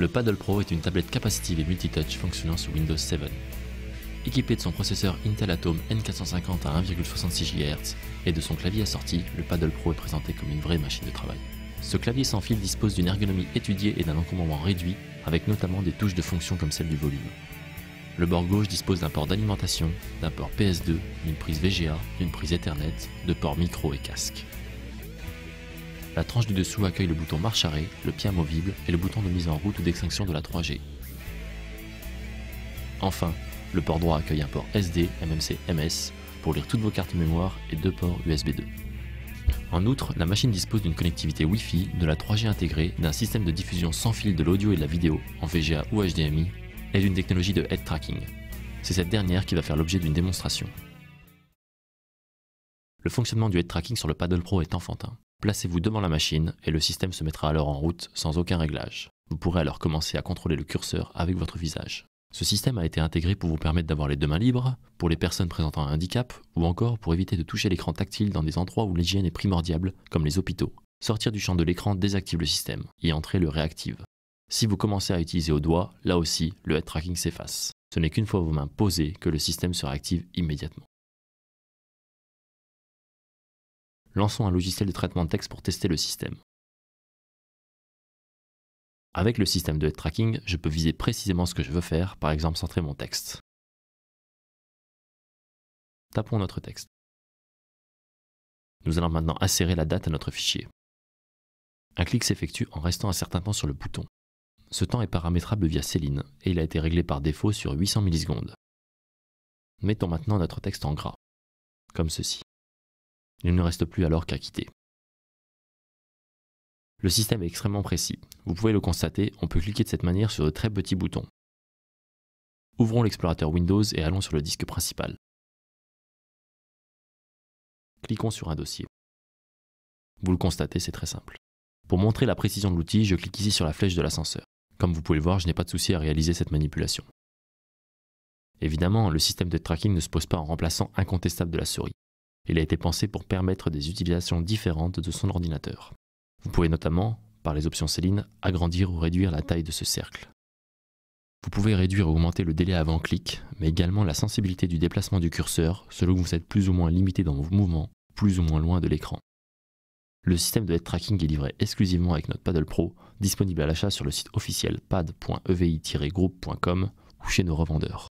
Le Paddle Pro est une tablette capacitive et multitouch fonctionnant sous Windows 7. Équipé de son processeur Intel Atom N450 à 1,66 GHz et de son clavier assorti, le Paddle Pro est présenté comme une vraie machine de travail. Ce clavier sans fil dispose d'une ergonomie étudiée et d'un encombrement réduit, avec notamment des touches de fonction comme celle du volume. Le bord gauche dispose d'un port d'alimentation, d'un port PS2, d'une prise VGA, d'une prise Ethernet, de ports micro et casque. La tranche du dessous accueille le bouton marche arrêt, le pied amovible et le bouton de mise en route ou d'extinction de la 3G. Enfin, le port droit accueille un port SD, MMC, MS pour lire toutes vos cartes mémoire et deux ports USB 2. En outre, la machine dispose d'une connectivité Wi-Fi, de la 3G intégrée, d'un système de diffusion sans fil de l'audio et de la vidéo en VGA ou HDMI et d'une technologie de head tracking. C'est cette dernière qui va faire l'objet d'une démonstration. Le fonctionnement du head tracking sur le Paddle Pro est enfantin. Placez-vous devant la machine et le système se mettra alors en route sans aucun réglage. Vous pourrez alors commencer à contrôler le curseur avec votre visage. Ce système a été intégré pour vous permettre d'avoir les deux mains libres, pour les personnes présentant un handicap, ou encore pour éviter de toucher l'écran tactile dans des endroits où l'hygiène est primordiale, comme les hôpitaux. Sortir du champ de l'écran désactive le système, y entrer le réactive. Si vous commencez à utiliser au doigt, là aussi, le head tracking s'efface. Ce n'est qu'une fois vos mains posées que le système se réactive immédiatement. Lançons un logiciel de traitement de texte pour tester le système. Avec le système de head tracking, je peux viser précisément ce que je veux faire, par exemple centrer mon texte. Tapons notre texte. Nous allons maintenant insérer la date à notre fichier. Un clic s'effectue en restant un certain temps sur le bouton. Ce temps est paramétrable via Céline et il a été réglé par défaut sur 800 millisecondes. Mettons maintenant notre texte en gras, comme ceci. Il ne reste plus alors qu'à quitter. Le système est extrêmement précis. Vous pouvez le constater, on peut cliquer de cette manière sur de très petits boutons. Ouvrons l'explorateur Windows et allons sur le disque principal. Cliquons sur un dossier. Vous le constatez, c'est très simple. Pour montrer la précision de l'outil, je clique ici sur la flèche de l'ascenseur. Comme vous pouvez le voir, je n'ai pas de souci à réaliser cette manipulation. Évidemment, le système de tracking ne se pose pas en remplaçant incontestable de la souris. Il a été pensé pour permettre des utilisations différentes de son ordinateur. Vous pouvez notamment, par les options Céline, agrandir ou réduire la taille de ce cercle. Vous pouvez réduire ou augmenter le délai avant clic, mais également la sensibilité du déplacement du curseur selon que vous êtes plus ou moins limité dans vos mouvements, plus ou moins loin de l'écran. Le système de head tracking est livré exclusivement avec notre Paddle Pro, disponible à l'achat sur le site officiel pad.evi-group.com ou chez nos revendeurs.